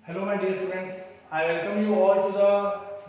Hello my dear students, I welcome you all to the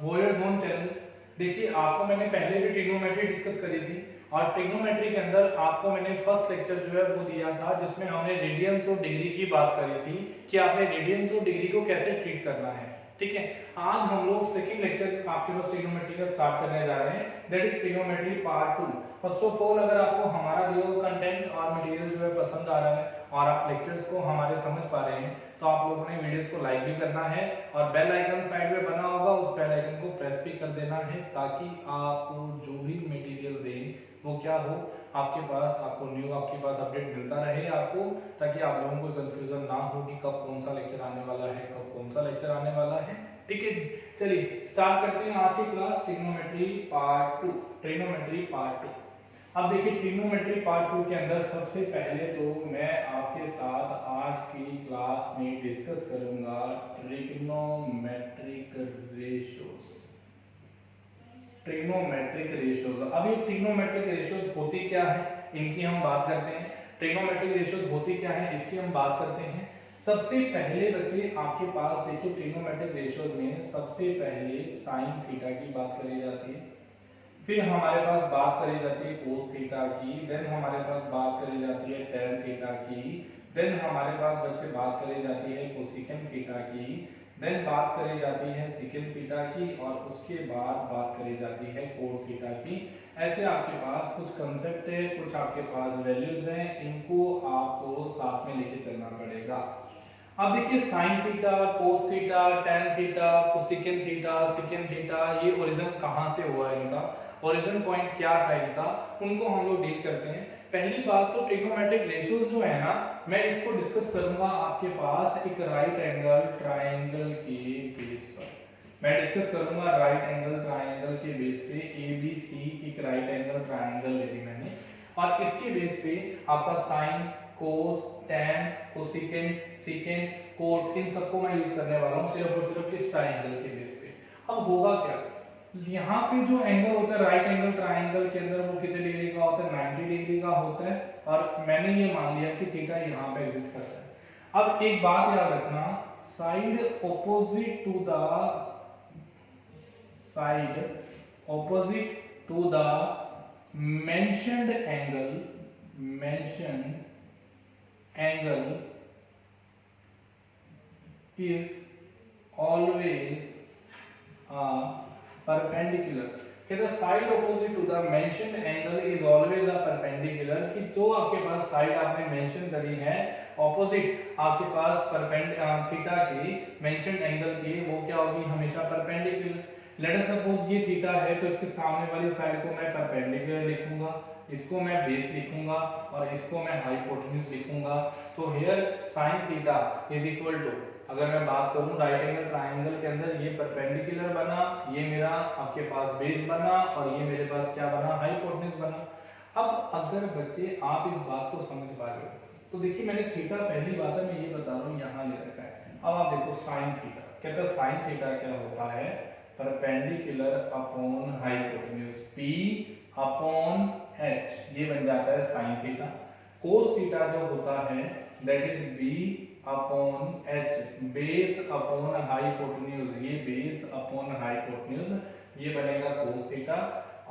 warrior zone channel. देखिए, आपको मैंने पहले भी ट्रिग्नोमेट्री डिस्कस करी थी और ट्रिग्नोमेट्री के अंदर आपको मैंने फर्स्ट लेक्चर जो है वो दिया था जिसमें हमने रेडियंस और डिग्री की बात करी थी कि आपने रेडियंस और डिग्री को कैसे ट्रीट करना है। ठीक है, आज हम लोग सेकंड लेक्चर आपके पास ट्रिग्नोमेट्री का स्टार्ट करने जा रहे हैं, that is trigonometry part 2। First of all, अगर आपको हमारा दिया हुआ कंटेंट और मटेरियल जो है पसंद आ रहा है और आप लेक्चर्स को हमारे समझ पा रहे हैं तो आप लोगों ने वीडियोस को लाइक भी करना है और बेल आइकन साइड में बना होगा, उस बेल आइकन को प्रेस भी कर देना है ताकि आपको जो भी मटेरियल दें वो क्या हो, आपके पास आपको न्यू आपके पास अपडेट मिलता रहे आपको, ताकि आप लोगों को कंफ्यूजन ना हो कि कब कौन सा लेक्चर आने वाला है, कब कौन सा लेक्चर आने वाला है। ठीक है जी, चलिए स्टार्ट करते हैं आज की class trigonometry part 2। Trigonometry part 2। अब देखिए, ट्रिग्नोमेट्री पार्ट 2 के अंदर सबसे पहले तो मैं आपके साथ आज की क्लास में डिस्कस करूंगा ट्रिग्नोमेट्रिक रेशियोज। ट्रिग्नोमेट्रिक रेशियोज, अब ये ट्रिग्नोमेट्रिक रेशियोज होती क्या है इनकी हम बात करते हैं। ट्रिग्नोमेट्रिक रेशियोज होती क्या है इसकी हम बात करते हैं। सबसे पहले बच्चे आपके पास देखिए, ट्रिग्नोमेट्रिक रेशियोज में सबसे पहले साइन थीटा की बात करी जाती है, फिर हमारे पास बात करी जाती है कोस थीटा की, देन हमारे पास बात करी जाती है टेन थीटा की, देन हमारे पास बच्चे बात करी जाती है कोसेकेंट थीटा की, देन बात करी जाती है सेकेंट थीटा की और उसके बाद बात करी जाती है कोट थीटा की। ऐसे आपके पास कुछ कंसेप्ट है, कुछ आपके पास वैल्यूज हैं, इनको आपको साथ में लेके चलना पड़ेगा। अब देखिए, sine theta, cos theta, tan theta, cosecant theta, secant theta, ये ओरिजिन कहाँ से हुआ है, इनका ओरिजिन पॉइंट क्या था इनका, उनको हम लोग डील करते हैं। पहली बात तो ट्रिग्नोमेट्रिक रेशियोज जो है ना, मैं इसको डिस्कस करूंगा आपके पास एक राइट एंगल ट्रायंगल के बेस पर। मैं डिस्कस करूंगा राइट एंगल ट्रायंगल के बेस पे, एबीसी एक राइट एंगल ट्रायंगल ले ली मैंने और इसके बेस पे आपका साइन, कोस, टेन, कोसेकेंट, सेकेंट, कोट, इन सबको मैं यूज करने वाला हूं सिर्फ और सिर्फ इस ट्रायंगल के बेस पे। अब होगा क्या, यहाँ पे जो एंगल होता है राइट एंगल ट्रायंगल के अंदर वो कितने डिग्री का होता है, 90 डिग्री का होता है और मैंने ये मान लिया कि थीटा यहाँ पे एग्जिस्ट करता है। अब एक बात याद रखना, side opposite to the mentioned angle is always perpendicular। कहते हैं side opposite to the mentioned angle is always a perpendicular, कि जो आपके पास साइड आपने मेंशन करी है ऑपोजिट आपके पास थीटा की मेंशन्ड एंगल की, वो क्या होगी, हमेशा परपेंडिकुलर। लेट अस सपोज ये थीटा है तो इसके सामने वाली साइड को मैं परपेंडिकुलर लिखूंगा, इसको मैं बेस लिखूंगा और इसको मैं हाइपोटेन्यूज लिखूंगा। So here sine theta is equal to, अगर मैं बात करूं राइट एंगल ट्रायंगल के अंदर ये परपेंडिकुलर बना, ये मेरा आपके पास बेस बना और ये मेरे पास क्या बना, हाइपोटेन्यूज बना। अब अगर बच्चे आप इस बात को समझ पा रहे हो तो देखिए, मैंने थीटा पहली बात है मैं ये बता रहा हूँ यहाँ ले रखा है। अब आप देखो साइन थीटा, कहते हैं साइन थीटा क्या होता है, perpendicular upon hypotenuse, P upon H, ये बन जाता है साइन थीटा। कोस थीटा जो होता है that is B upon H, base upon hypotenuse, ये बेस अपॉन हाइपोटेन्यूज, ये बनेगा कोस थीटा।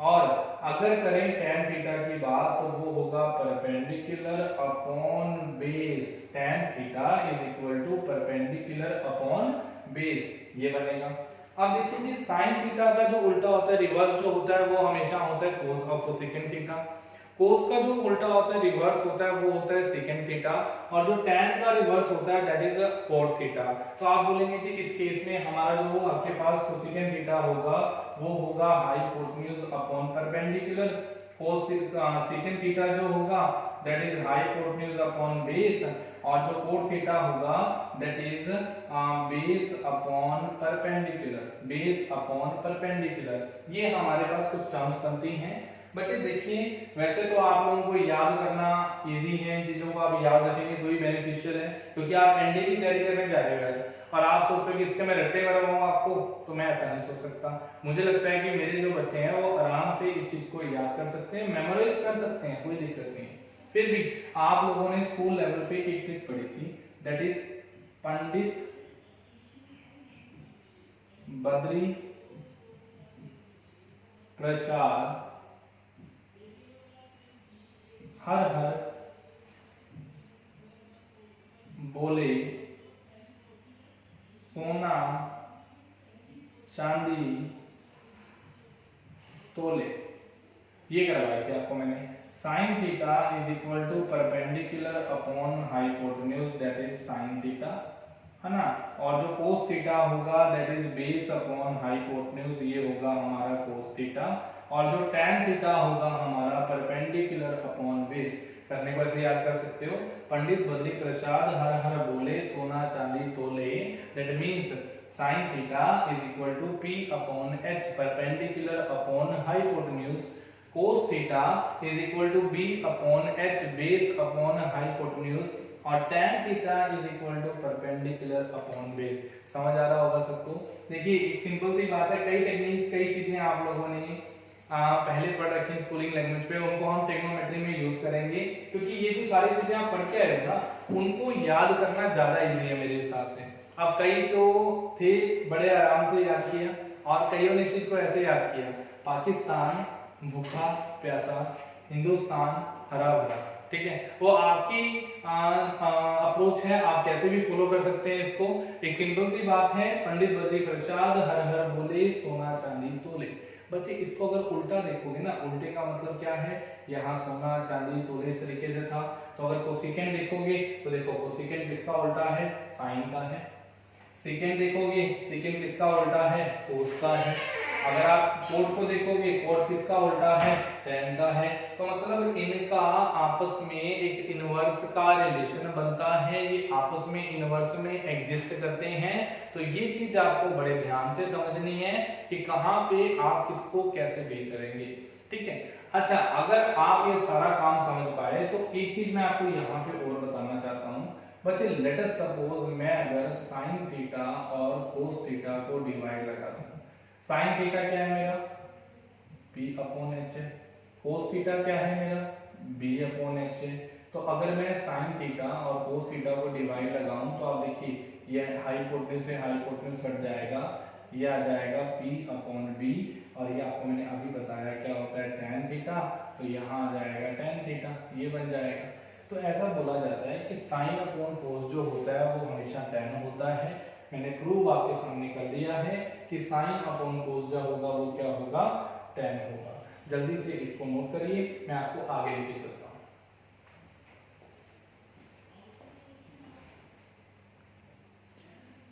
और अगर करें टेन थीटा की बात तो वो होगा perpendicular upon base, tan theta is equal to perpendicular upon base, ये बनेगा। अब देखिए जी, साइन थीटा का जो उल्टा होता है, रिवर्स जो होता है वो हमेशा होता है कोस ऑफ कोसेकेंट थीटा। कोस का जो उल्टा होता है, रिवर्स होता है, वो होता है सेकेंट थीटा और जो टेन का रिवर्स होता है दैट इज कोट थीटा। तो आप बोलेंगे जी इस केस में हमारा जो आपके पास कोसेकेंट थीटा होगा वो होगा हाइपोटेन्यूज अपॉन परपेंडिकुलर, कोस सेकेंट थीटा जो होगा that is hypotenuse upon base और जो कोट थीटा होगा that is base upon perpendicular, base upon perpendicular. ये हमारे पास कुछ टर्म्स बनती हैं। बच्चे देखिए, वैसे तो आप लोगों को याद करना इजी है, चीजों को आप याद रखेंगे तो ही बेनिफिशियल है, क्योंकि आप एनडी की तैयारी करने जा रहे हो और आप सोचते हो कि इसके मैं रट्टे करवाऊंगा आपको, तो मैं ऐसा नहीं सोच सकता। मुझे लगता है कि मेरे जो बच्चे हैं वो आराम से इस चीज को याद कर सकते हैं, मेमोराइज कर सकते हैं, कोई दिक्कत नहीं। फिर भी आप लोगों ने स्कूल लेवल पे एक ट्रिक पढ़ी थी दैट इज पंडित बद्री प्रसाद हर हर बोले सोना चांदी तोले। ये करवाई थी आपको मैंने। Sine theta is equal to perpendicular upon hypotenuse that is sine theta, है ना। और जो कोस थीटा होगा that is base upon hypotenuse, ये होगा हमारा कोस थीटा। और जो tan थीटा होगा हमारा परपेंडिकुलर अपॉन बेस। करने को ऐसे याद कर सकते हो, पंडित बद्री प्रसाद हर हर बोले सोना चांदी तोले, that means sin theta is equal to P upon H perpendicular upon hypotenuse, cos theta is equal to B upon H base upon hypotenuse, और tan theta is equal to perpendicular upon base। समझ आ रहा होगा सबको। देखिए एक simple सी बात है, कई टेक्निक्स कई चीजें आप लोगों ने पहले पढ़ रखी स्कूलिंग लैंग्वेज पे, उनको हम ट्रिग्नोमेट्री में यूज करेंगे, क्योंकि ये जो सारी चीजें आप पढ़ के आए हो ना, उनको याद करना ज्यादा इजी है मेरे हिसाब से। अब कई जो थे बड़े आराम से याद किया, और कईयों ने इस चीज को ऐसे याद किया, पाकिस्तान भूखा प्यासा, हिंदुस्तान हरा भरा। ठीक है, वो आपकी अप्रोच है, आप कैसे भी फॉलो कर सकते हैं इसको। एक सिंपल सी बात है, पंडित बद्री प्रसाद हर हर बोले सोना चांदी तोले। बच्चे इसको अगर उल्टा देखोगे ना, उल्टे का मतलब क्या है, यहाँ सोना चांदी तोले इस तरीके से था। तो अगर कोसिकेंड देखोगे तो देखो कोसिकेंड किसका उल्टा है, साइन का है। सेकेंड देखोगे, सेकेंड किसका उल्टा है, कोस का है। अगर आप कोट को देखोगे, कोट किसका उल्टा है, tan का है। तो मतलब इनका आपस में एक इनवर्स का रिलेशन बनता है, ये आपस में इनवर्स में एग्जिस्ट करते हैं। तो ये चीज आपको बड़े ध्यान से समझनी है कि कहाँ पे आप किसको कैसे डील करेंगे। ठीक है, अच्छा अगर आप ये सारा काम समझ पाए तो एक चीज मैं आपको यहाँ पे और बताना चाहता हूँ। बच्चे लेट अस सपोज मैं अगर साइन थीटा और कोस थीटा को डिवाइड लगा दूं। साइन थीटा क्या है मेरा, P अपॉन H है। कोस थीटा क्या है मेरा, B अपॉन H है। तो अगर मैं साइन थीटा और कोस थीटा को डिवाइड लगाऊं तो आप देखिए ये हाइपोटेन्यूज से हाइपोटेन्यूज कट जाएगा, ये आ जाएगा P अपॉन B, और ये आपको मैंने अभी बताया क्या होता है tan थीटा, तो यहाँ आ जाएगा tan थीटा, ये बन जाएगा। तो ऐसा बोला जाता है कि साइन अपॉन कोस जो होता है वो हमेशा tan होता है। मैंने प्रूव आपके सामने कर दिया है कि साइन अपॉन कोस जो होगा वो क्या होगा, tan होगा। जल्दी से इसको नोट करिए, मैं आपको आगे लेके चलता हूं।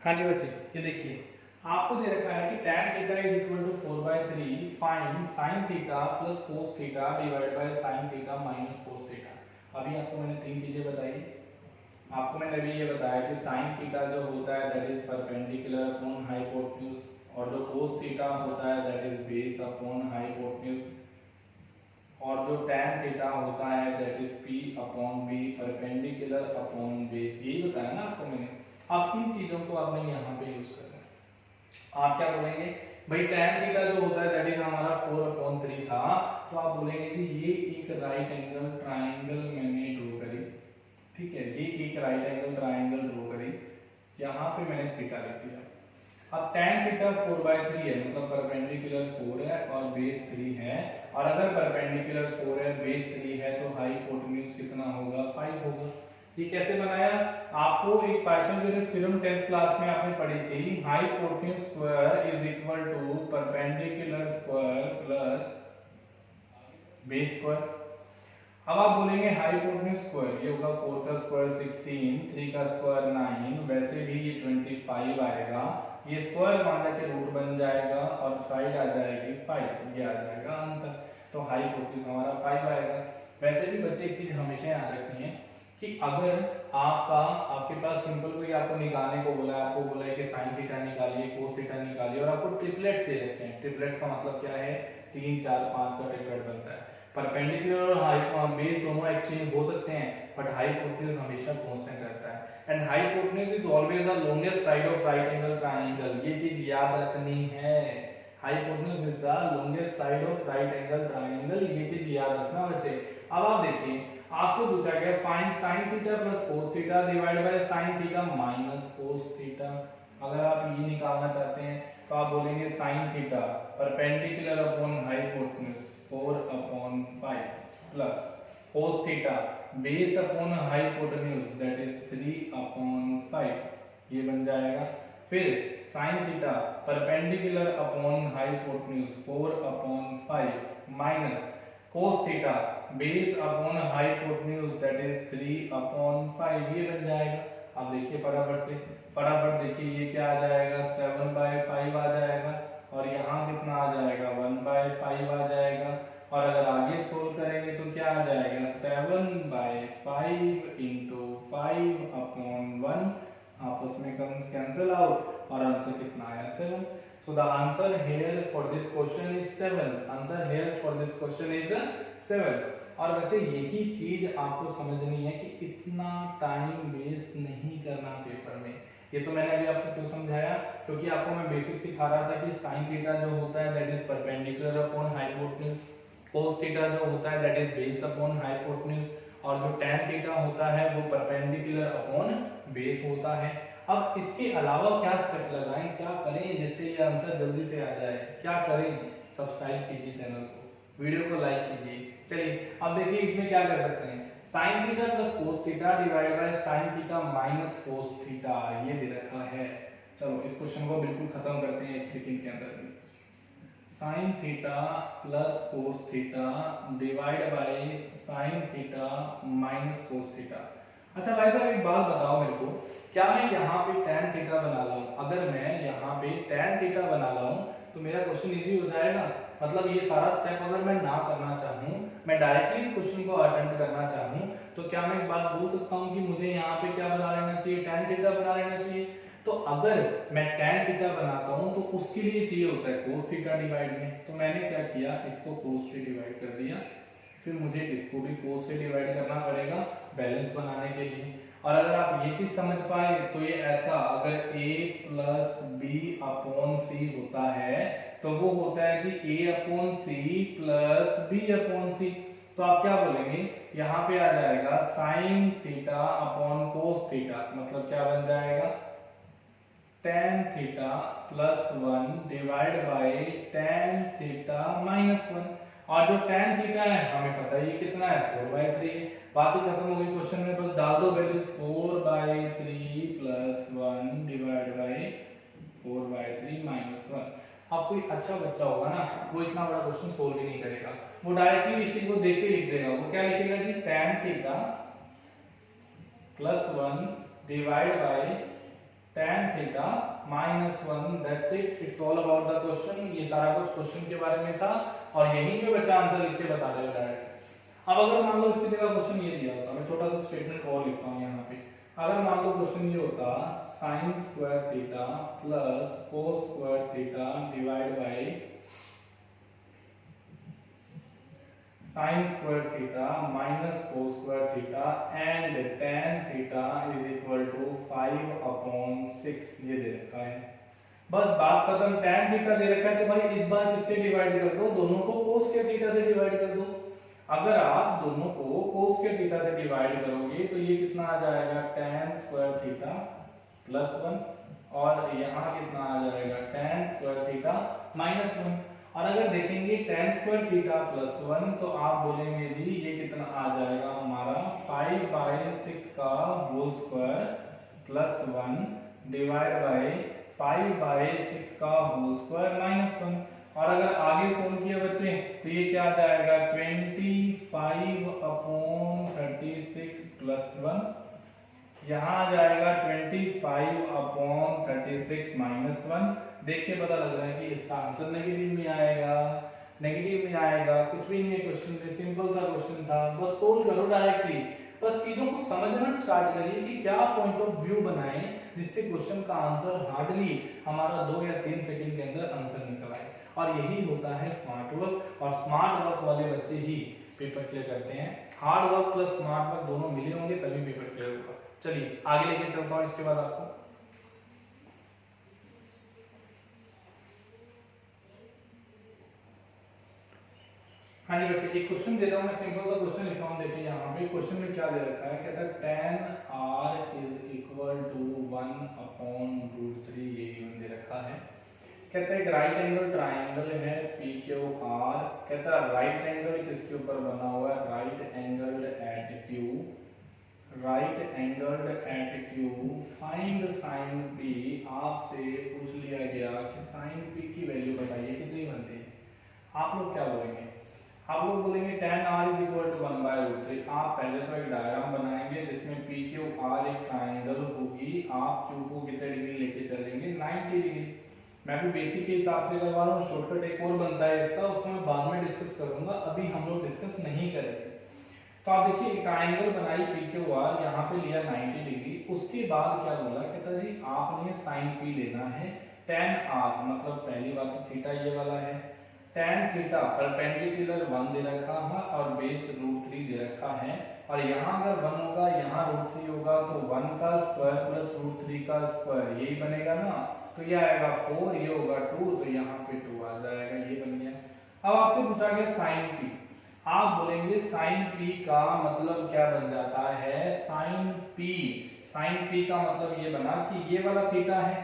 हाँ जी बच्चे, ये देखिए आपको दे रखा है कि tan theta is equal to 4/3 find sin theta plus cos theta divide by sin theta minus cos theta. अभी आपको मैंने तीन चीजें बताई। आपको मैंने अभी ये बताया कि sin थीटा जो होता है that is perpendicular upon hypotenuse, और जो cos थीटा होता है that is base upon hypotenuse, और जो tan थीटा होता है that is P upon B perpendicular upon base. यही बताया ना आपको मैंने। अब इन चीजों को आपने यहाँ पे यूज करना है। आप क्या बोलेंगे भाई, tan थीटा जो होता है दैट इज हमारा 4/3 था, तो आप बोलेंगे कि ये एक राइट एंगल ट्राइंगल मैंने ड्रॉ करी। ठीक है, ये एक राइट एंगल ट्राइंगल ड्रॉ करी, यहाँ पे मैंने थीटा लिख दिया। अब tan थीटा 4/3 है, मतलब परपेंडिकुलर 4 है और बेस 3 है, और अगर परपेंडिकुलर 4 है बेस 3 है तो हाइपोटेन्यूज कितना होगा, 5 होगा। ये कैसे बनाया, आपको एक पाइथागोरस थ्योरम 10th क्लास में आपने पढ़ी थी, hypotenuse square is equal to perpendicular square plus base square. अब आप बोलेंगे हाइपोटेन्यूज स्क्वायर, ये होगा 4 का स्क्वायर 16, 3 का स्क्वायर 9, वैसे भी ये 25 आएगा, ये स्क्वायर मान के रूट बन जाएगा और साइड आ जाएगी 5, ये आ जाएगा आंसर। तो हाइपोटेन्यूज हमारा 5 आएगा। वैसे भी बच्चे एक चीज हमेशा याद रखनी है कि अगर आपके पास सिंपल कोई आपको निकालने को बोला है, आपको बोला है कि साइन थीटा निकालिए, कोस थीटा निकालिए, और आपको ट्रिपलेट्स दे रखे हैं। ट्रिपलेट्स का मतलब क्या है, 3 4 5 का ट्रिपलेट बनता है। परपेंडिकुलर और बेस दोनों एक्सचेंज हो सकते हैं, बट हाइपोटेन्यूज हमेशा कांस्टेंट रहता है। And hypotenuse is always the longest side of right angle triangle, ये चीज याद रखनी है। Hypotenuse is the longest side of right angle triangle, ये चीज याद रखना बच्चे। अब आप देखिए, आपसे पूछा गया find sin theta plus cos theta divide by sin theta minus cos theta. अगर आप ये निकालना चाहते हैं तो आप बोलेंगे sin theta perpendicular upon hypotenuse 4/5 plus cos theta base upon hypotenuse that is 3/5 ये बन जाएगा। फिर sin theta perpendicular upon hypotenuse 4/5 minus cos theta base upon hypotenuse that is 3/5 ये बन जाएगा। अब देखिए फटाफट देखिए ये क्या आ जाएगा 7/5 आ जाएगा और यहाँ कितना आ जाएगा 1/5 आ जाएगा। और अगर आगे सोल्व करेंगे तो क्या आ जाएगा 7/5 इंटू 5/1 आपस में कैंसिल आउट और आंसर कितना आया 7। So the answer here for this question is 7। Answer here for this question is 7। और बच्चे यही चीज आपको समझनी है कि इतना टाइम वेस्ट नहीं करना पेपर में। ये तो मैंने अभी आपको क्यों समझाया, क्योंकि आपको मैं बेसिक सिखा रहा था कि sin थीटा जो होता है that is perpendicular upon hypotenuse, cos theta जो होता है that is base upon hypotenuse और जो tan थीटा होता है वो परपेंडिकुलर अपॉन बेस होता है। अब इसके अलावा क्या स्टेप लगाएं, क्या करें जिससे ये आंसर जल्दी से आ जाए, क्या करें? सब्सक्राइब कीजिए चैनल को, वीडियो को लाइक कीजिए। चलिए अब देखिए इसमें क्या कर सकते हैं, sin theta plus cos theta divide by sin theta minus cos theta ये दे रखा है। चलो इस क्वेश्चन को बिल्कुल खत्म करते हैं एक सेकंड के अंदर में। sin theta plus cos theta divide by sin theta minus cos theta. अच्छा भाई साहब एक बात बताओ मेरे को, क्या मैं यहाँ पे tan थीटा बना लाऊं? अगर मैं यहाँ पे tan थीटा बना लाऊं तो मेरा क्वेश्चन इजी हो जाएगा। मतलब ये सारा स्टेप अगर मैं ना करना चाहूँ, मैं डायरेक्टली इस क्वेश्चन को अटेम्प्ट करना चाहूँ तो क्या मैं एक बात बोल सकता हूँ कि मुझे यहाँ पे क्या बना लेना चाहिए, tan थीटा बना लेना चाहिए। तो अगर मैं tan थीटा बनाता हूँ तो उसके लिए चाहिए होता है cos थीटा डिवाइड में। तो मैंने क्या किया, इसको cos से डिवाइड कर दिया, फिर मुझे इसको भी cos से डिवाइड करना पड़ेगा बैलेंस बनाने के लिए। और अगर आप ये चीज समझ पाए तो ये ऐसा, अगर a plus B upon C होता है तो वो होता है जी a upon C plus B upon C. तो आप क्या बोलेंगे, यहाँ पे आ जाएगा sin theta upon cos theta, मतलब क्या बन जाएगा tan theta plus 1 divide by tan theta minus 1। और जो tan थीटा है हमें पता है ये कितना है 4/3। बात ही खत्म हो गई क्वेश्चन में, बस डाल दो values 4/3 plus 1 divide bye 4/3 minus 1। अब कोई अच्छा बच्चा होगा ना वो इतना बड़ा क्वेश्चन सोल्व ही नहीं करेगा, वो डायरेक्टली इस चीज को देख के लिख देगा। वो क्या लिखेगा जी tan theta plus 1 divide by tan theta minus 1, that's it, it's all about the question. ये सारा कुछ क्वेश्चन के बारे में था और यहीं पे बच्चा आंसर लिख के बता देगा डायरेक्ट। अब अगर मान लो इसकी जगह क्वेश्चन ये दिया होता, मैं छोटा सा स्टेटमेंट और लिखता हूँ यहाँ पे। अगर मान लो क्वेश्चन ये होता sin square theta plus cos square theta divide by sin square theta minus cos square theta and tan theta is equal to 5/6 ये दे रखा है। बस बात खत्म। tan थीटा दे रखा है तो भाई इस बार किससे डिवाइड कर दो, दोनों को cos के थीटा से डिवाइड कर दो। अगर आप दोनों को cos के थीटा से डिवाइड करोगे तो ये कितना आ जाएगा tan स्क्वायर थीटा प्लस 1 और यहाँ कितना आ जाएगा tan स्क्वायर थीटा माइनस 1। और अगर देखेंगे tan स्क्वायर थीटा प्लस 1 तो आप बोलेंगे जी ये कितना आ जाएगा हमारा 5/6 का whole square plus 1 divide by 5/6 का होल स्क्वायर माइनस 1। और अगर आगे सोल्व किया बच्चे तो ये क्या आ जाएगा 25/36 प्लस 1, यहाँ आ जाएगा 25/36 माइनस 1। देख के पता लग रहा है कि इसका आंसर नेगेटिव में आएगा, नेगेटिव में आएगा, कुछ भी नहीं है क्वेश्चन में, सिंपल सा क्वेश्चन था, बस सोल्व करो डायरेक्टली। बस चीजों को समझना स्टार्ट करिए कि क्या पॉइंट ऑफ व्यू बनाएं जिससे क्वेश्चन का आंसर हार्डली हमारा 2 या 3 सेकंड के अंदर आंसर निकल आए। और यही होता है स्मार्ट वर्क, और स्मार्ट वर्क वाले बच्चे ही पेपर क्लियर करते हैं। Hard work plus smart work दोनों मिले होंगे तभी पेपर क्लियर होगा। चलिए आगे लेके चलता हूँ इसके बाद आपको। हाँ जी बच्चे, एक क्वेश्चन दे रहा हूँ मैं, सिंपल सा क्वेश्चन लिखा हूँ। देखिए यहाँ पे क्वेश्चन में क्या दे रखा है, कहता है tan r is equal to 1/√3, ये गिवन दे रखा है। कहता है एक राइट एंगल ट्राइंगल है पी क्यू आर, कहता है राइट एंगल किसके ऊपर बना हुआ है, right angle at Q, right angle at Q, find sine P. आपसे पूछ लिया गया कि साइन पी की वैल्यू बताइए कितनी बनती है। आप लोग क्या बोलेंगे, आप लोग बोलेंगे tan r is equal to 1/√3। आप पहले तो एक डायग्राम बनाएंगे जिसमें पी क्यू आर एक ट्राइंगल होगी, आप क्यू को कितने डिग्री लेके चलेंगे, 90 डिग्री। मैं भी बेसिक के हिसाब से करवा रहा हूँ, शॉर्टकट एक और बनता है इसका, उसको मैं बाद में डिस्कस करूंगा, अभी हम लोग डिस्कस नहीं करेंगे। तो आप देखिए एक ट्राइंगल बनाई पी क्यू आर, यहाँ पे लिया 90 डिग्री। उसके बाद क्या बोला, कहता जी आपने साइन पी लेना है tan r, मतलब पहली बात तो थीटा ये वाला है, tan थीटा परपेंडिकुलर 1 दे रखा है और बेस √3 दे रखा है। और यहाँ अगर 1 होगा, यहाँ √3 होगा, तो 1 का स्क्वायर प्लस √3 का स्क्वायर, यही बनेगा ना। तो ये आएगा 4, ये होगा 2, तो यहाँ पे 2 आ जाएगा, ये बन गया। अब आपसे पूछा गया साइन पी, आप बोलेंगे साइन पी का मतलब क्या बन जाता है, साइन पी का मतलब ये बना कि ये वाला थीटा है,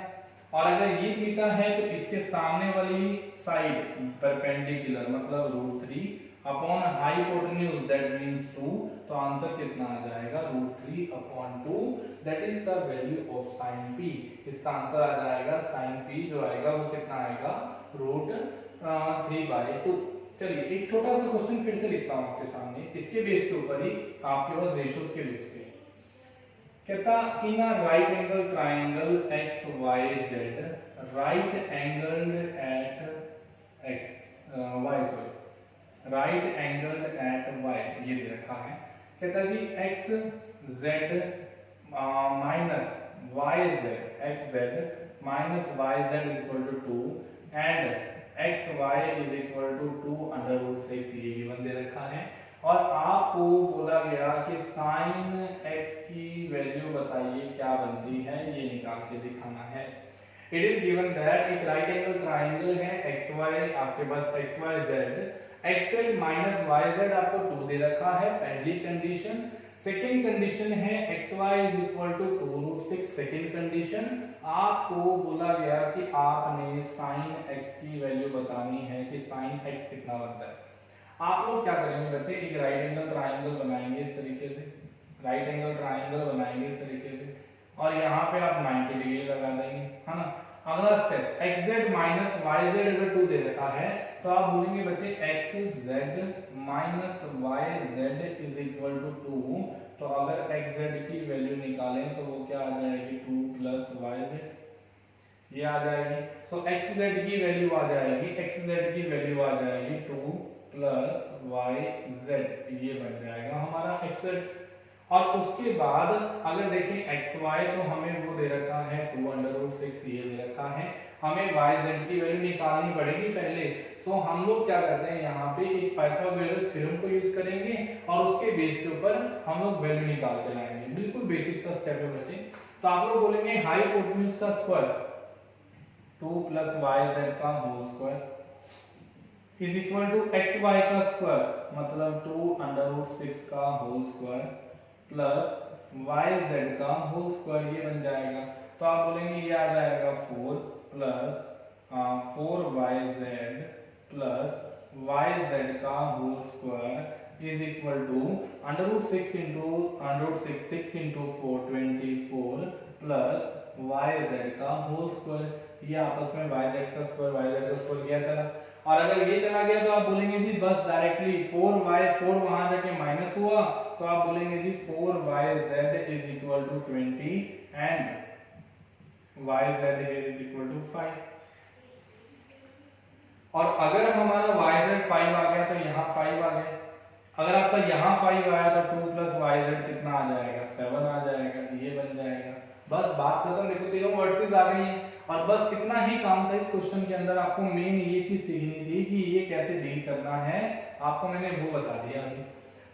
और अगर ये थीटा है तो इसके सामने वाली साइड परपेंडिकुलर मतलब √3 अपॉन हाइपोटेन्यूज दैट मींस 2, तो आंसर कितना आ जाएगा, √3/2, that is the value of sine P. इसका आंसर आ जाएगा साइन पी जो आएगा वो कितना आएगा, √3/2। चलिए एक छोटा सा क्वेश्चन फिर से लिखता हूं आपके सामने, इसके बेस के ऊपर ही, आपके पास रेशियोज के बेस पे। कहता in a right angle triangle X Y Z, right angled at X Y, sorry right angled at Y, ये दे रखा है। कहता जी X Z minus Y Z, X Z minus Y Z is equal to 2 and X Y is equal to 2/√6, ये given दे रखा है। और आपको बोला गया कि साइन एक्स की वैल्यू बताइए क्या बनती है, ये निकाल के दिखाना है। इट इज गिवन दैट एक राइट एंगल ट्राइंगल है एक्स वाई, आपके पास X Y Z, X Z minus Y Z आपको 2 दे रखा है, पहली कंडीशन। सेकेंड कंडीशन है X Y is equal to 2√6, second condition. आपको बोला गया कि आपने साइन एक्स की वैल्यू बतानी है कि साइन एक्स कितना बनता है। आप लोग क्या करेंगे बच्चे, एक राइट एंगल ट्राइंगल बनाएंगे इस तरीके से, राइट एंगल ट्राइंगल बनाएंगे इस तरीके से, और यहाँ पे आप 90 डिग्री लगा देंगे, है ना। अगला step X Z minus Y Z अगर 2 दे रखा है, तो आप बोलेंगे बच्चे X Z minus Y Z is equal to 2। तो अगर एक्स जेड की वैल्यू निकालें तो वो क्या आ जाएगी, 2 प्लस वाई जेड, ये आ जाएगी। सो एक्स जेड की वैल्यू आ जाएगी, एक्स जेड की वैल्यू आ जाएगी 2 प्लस वाई जेड, ये बन जाएगा हमारा एक्स जेड। और उसके बाद अगर देखें एक्स वाई, तो हमें वो दे रखा है 2/√6, ये दे रखा है, हमें वाई जेड की वैल्यू निकालनी पड़ेगी पहले। सो हम लोग क्या करते हैं, यहाँ पे एक पाइथागोरस थ्योरम को यूज करेंगे और उसके बेस के ऊपर हम लोग वैल्यू निकाल के लाएंगे। बिल्कुल बेसिक सा स्टेप है बच्चे। तो आप लोग बोलेंगे हाइपोटेन्यूज का स्क्वायर 2 प्लस वाई जेड का whole square is equal to X Y का स्क्वायर मतलब 2/√6 का whole square plus Y Z का होल स्क्वायर, ये बन जाएगा। तो आप बोलेंगे ये आ जाएगा 4 प्लस 4yz प्लस yz का whole square is equal to √6 into √6 6 into 4 24 plus yz का होल स्क्वायर। ये आपस में yz का स्क्वायर क्या चला, और अगर ये चला गया तो आप बोलेंगे जी बस डायरेक्टली 4 वहां जाके माइनस हुआ, तो आप बोलेंगे जी 4yz is equal to 20 and yz is equal to 5। और अगर हमारा yz 5 आ गया तो यहाँ 5 आ गया, अगर आपका यहाँ 5 आया तो 2 प्लस yz कितना आ जाएगा, 7 आ जाएगा, ये बन जाएगा। बस बात खत्म। देखो तीनों वर्ड्स आ गई हैं और बस कितना ही काम था इस क्वेश्चन के अंदर। आपको मेन ये चीज सीखनी थी कि ये कैसे डील करना है, आपको मैंने वो बता दिया अभी।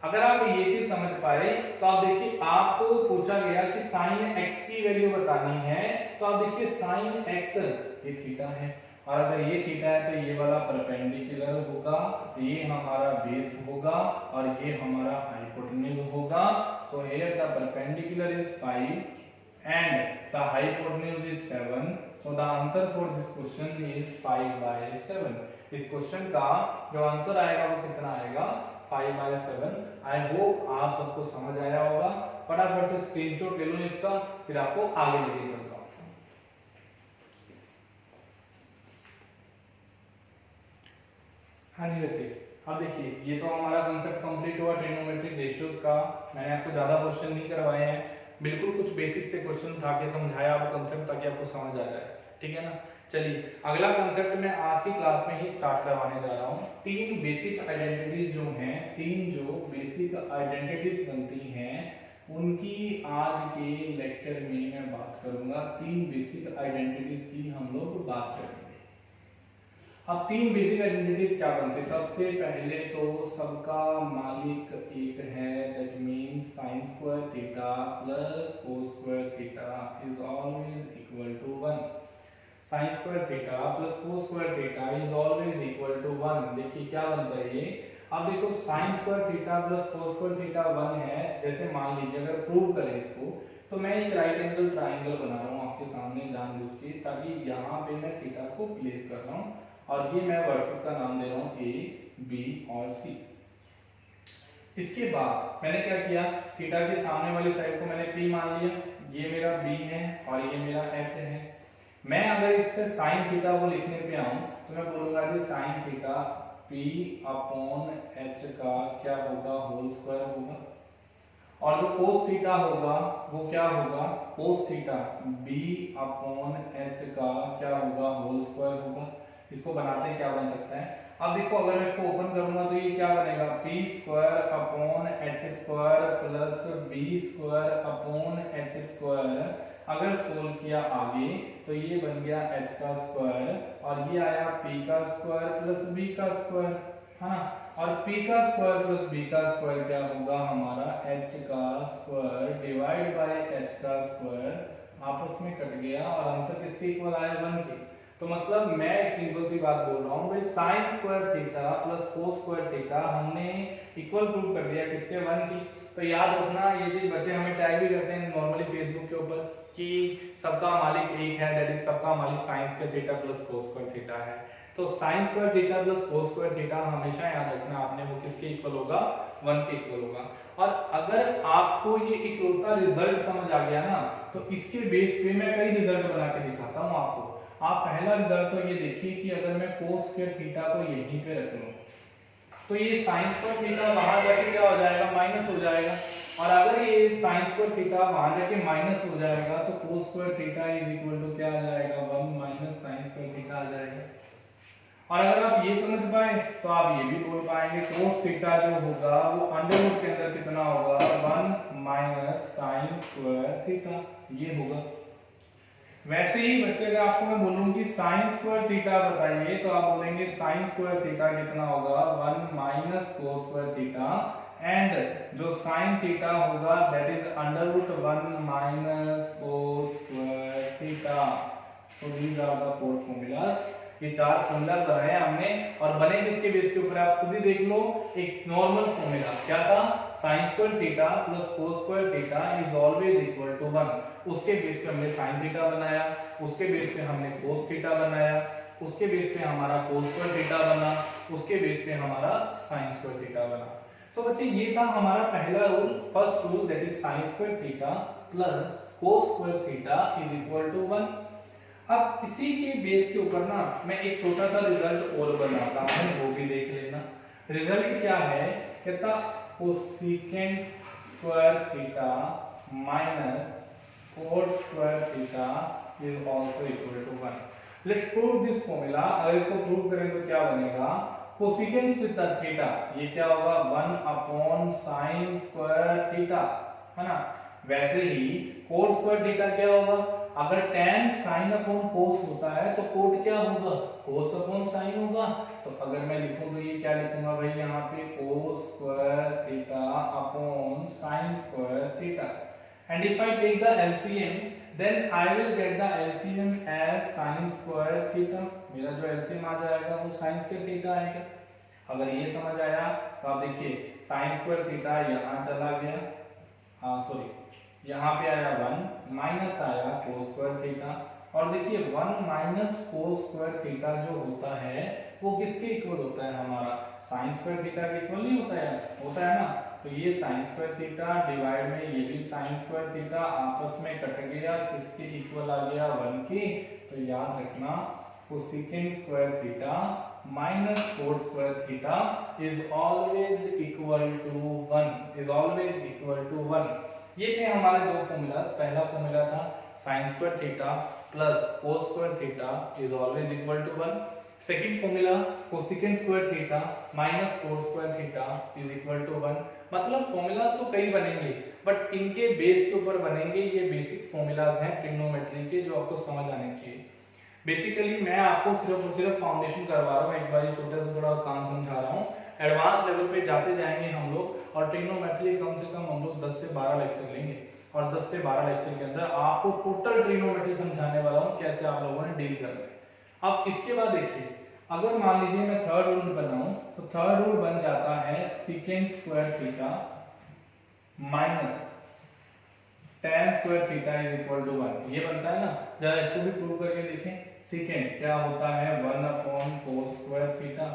अगर आप ये चीज समझ पाए तो आप देखिए आपको पूछा गया कि साइन एक्स की वैल्यू बतानी है, तो आप देखिए साइन एक्स ये थीटा है और अगर ये थीटा है तो ये वाला परपेंडिकुलर होगा, ये हमारा बेस होगा और ये हमारा हाइपोटेन्यूज होगा। So here the perpendicular is 5 and the hypotenuse is 7। So the answer for this question is 5/7। इस क्वेश्चन का जो आंसर आएगा वो कितना आएगा, 5/7। आई होप आप सबको समझ आया होगा। फटाफट से स्क्रीनशॉट ले लो इसका, फिर आपको आगे लेके चलता हूं। हाँ जी बच्चे, अब देखिए ये तो हमारा कंसेप्ट कंप्लीट हुआ ट्रिग्नोमेट्रिक रेशियोज का। मैंने आपको ज्यादा क्वेश्चन नहीं करवाए हैं, बिल्कुल कुछ बेसिक से क्वेश्चन उठा के समझाया आपको कंसेप्ट, ताकि आपको समझ आ जाए। ठीक है ना। चलिए अगला कंसेप्ट मैं आज की क्लास में ही स्टार्ट करवाने जा रहा हूँ। तीन बेसिक आइडेंटिटीज जो हैं, तीन जो बेसिक आइडेंटिटीज बनती हैं, उनकी आज के लेक्चर में मैं बात करूंगा। तीन बेसिक आइडेंटिटीज की हम लोग बात करेंगे। अब तीन बेसिक आइडेंटिटीज क्या बनती है? सबसे पहले तो सबका मालिक एक है, that means sin square theta plus cos square theta is always equal to 1। sin square theta plus cos square theta is always equal to 1। देखिए क्या बनता है ये। अब देखो sin square theta plus cos square theta 1 है। जैसे मान लीजिए अगर प्रूव करें इसको, तो मैं एक राइट एंगल ट्राइंगल बना रहा हूँ आपके सामने जानबूझ के, ताकि यहाँ पे मैं थीटा को प्लेस कर रहा हूँ और ये मैं वर्सेस का नाम दे रहा हूँ ए, बी और सी। इसके बाद मैंने क्या किया, थीटा के सामने वाली साइड को मैंने पी मान लिया, ये मेरा बी है और ये मेरा एच है। मैं अगर इस पे साइन थीटा को लिखने पे आऊं तो मैं बोलूंगा जी sine theta P upon H का क्या होगा, होल स्क्वायर होगा। और जो कोस थीटा होगा वो क्या होगा, cos theta B upon H का क्या होगा, होल स्क्वायर होगा। इसको बनाते क्या बन सकता है। अब देखो अगर मैं इसको ओपन करूंगा तो ये क्या बनेगा, P square upon H square plus B square upon H square. अगर सोल्व किया आगे तो ये बन गया एच का स्क्वायर और ये आया पी का स्क्वायर प्लस बी का स्क्वायर, है ना। और p का स्क्वायर प्लस b का स्क्वायर क्या होगा हमारा, h का स्क्वायर डिवाइड बाय h का स्क्वायर। आपस में कट गया और आंसर किसके इक्वल आया, 1 के। तो मतलब मैं एक सिंपल सी बात बोल रहा हूँ भाई, sin square theta plus cos square theta हमने इक्वल प्रूव कर दिया किसके, 1 की। तो याद रखना ये चीज, बच्चे हमें टैग भी करते हैं नॉर्मली फेसबुक के ऊपर कि सबका मालिक एक है, दैट इज सबका मालिक sin square theta plus cos square theta है। तो sin square theta plus cos square theta हमेशा याद रखना आपने, वो किसके इक्वल होगा, 1 के इक्वल होगा। और अगर आपको ये इकलौता रिजल्ट समझ आ गया ना, तो इसके बेस पे मैं कई रिजल्ट बना के दिखाता हूँ आपको। आप पहला रिजल्ट तो ये देखिए कि अगर मैं cos स्क्वायर थीटा को यहीं पे रख लूं तो ये sin स्क्वायर थीटा वहां जाके क्या हो जाएगा, माइनस हो जाएगा। और अगर ये sin स्क्वायर थीटा वहां जाके माइनस हो जाएगा तो cos square theta is equal to क्या आ जाएगा, 1 माइनस sin स्क्वायर थीटा आ जाएगा। और अगर आप ये समझ पाए तो आप ये भी बोल पाएंगे cos थीटा जो होगा वो अंडर रूट के अंदर कितना होगा, 1 माइनस sin स्क्वायर थीटा, ये होगा। वैसे ही बच्चे अगर आपको मैं बोलूं कि sin स्क्वायर थीटा बताइए तो आप बोलेंगे sin स्क्वायर थीटा कितना होगा, 1 minus cos square theta. And जो sin थीटा होगा that is under root 1 minus cos square theta. So these are the four formulas. ये चार फॉर्मूला बनाए हमने और बने किसके बेस के ऊपर, आप खुद ही देख लो। एक नॉर्मल फॉर्मूला क्या था, sin square theta plus cos square theta is always equal to 1। उसके बेस पे हमने sin थीटा बनाया, उसके बेस पे हमने cos थीटा बनाया, उसके बेस पे हमारा cos स्क्वायर थीटा बना, उसके बेस पे हमारा sin स्क्वायर थीटा बना। सो बच्चे ये था हमारा पहला rule, first rule, that is sin square theta plus cos square theta is equal to 1। अब इसी के बेस के ऊपर ना मैं एक छोटा सा रिजल्ट और बनाता हूं, वो भी देख लेना। रिजल्ट क्या है, कहता cosecant square theta minus cot square theta is also equal to 1। Let's prove this formula. अगर इसको प्रूव करें तो क्या बनेगा, कोसेकेंट विद थीटा ये क्या होगा, 1 अपॉन sin स्क्वायर थीटा, है ना। वैसे ही cot स्क्वायर थीटा क्या होगा, अगर tan sin अपॉन cos होता है तो cot क्या होगा, cos अपॉन sin होगा। तो अगर मैं लिखूं तो ये क्या लिखूंगा भाई, यहाँ पे cos square theta upon sin square theta. And if I take the LCM then I will get the LCM as sin square theta. मेरा जो एलसीएम आ जाएगा वो sin स्क्वायर थीटा आएगा। अगर ये समझ आया तो आप देखिए sin स्क्वायर थीटा यहाँ चला गया, हाँ सॉरी यहाँ पे आया 1 माइनस आया cos स्क्वायर थीटा, और देखिए 1 माइनस cos स्क्वायर थीटा जो होता है वो किसके इक्वल होता है, हमारा sin स्क्वायर थीटा के इक्वल नहीं होता है ना। तो ये sin स्क्वायर थीटा डिवाइड में ये भी sin स्क्वायर थीटा आपस में कट गया, किसके इक्वल आ गया 1 के। तो याद रखना cosecant square theta minus cot square theta is always equal to 1, is always equal to 1। ये थे हमारे दो फॉर्मूला। पहला फॉर्मूला था sin square theta plus cos square theta is always equal to 1। Second formula cosecant square theta minus cot square theta is equal to 1। मतलब formula तो कई बनेंगे बट इनके बेस के ऊपर बनेंगे। ये बेसिक फॉर्मूलाज हैं ट्रिग्नोमेट्री के जो आपको समझ आने चाहिए। बेसिकली मैं आपको सिर्फ और सिर्फ फाउंडेशन करवा रहा हूँ, एक बार छोटा सा थोड़ा काम समझा रहा हूँ। एडवांस लेवल पे जाते जाएंगे हम लोग, और ट्रिग्नोमेट्री कम से कम हम लोग 10 से 12 लेक्चर लेंगे, और 10 से 12 लेक्चर के अंदर आपको टोटल ट्रिग्नोमेट्री समझाने वाला हूँ कैसे आप लोगों ने डील करना है। अब इसके बाद देखिए, अगर मान लीजिए मैं थर्ड रूल बनाऊं तो थर्ड रूल बन जाता है secant square theta minus tan square theta is equal to 1। ये बनता है ना, जरा इसको भी प्रूव करके देखें। सेकेंड क्या होता है 1 upon cos square theta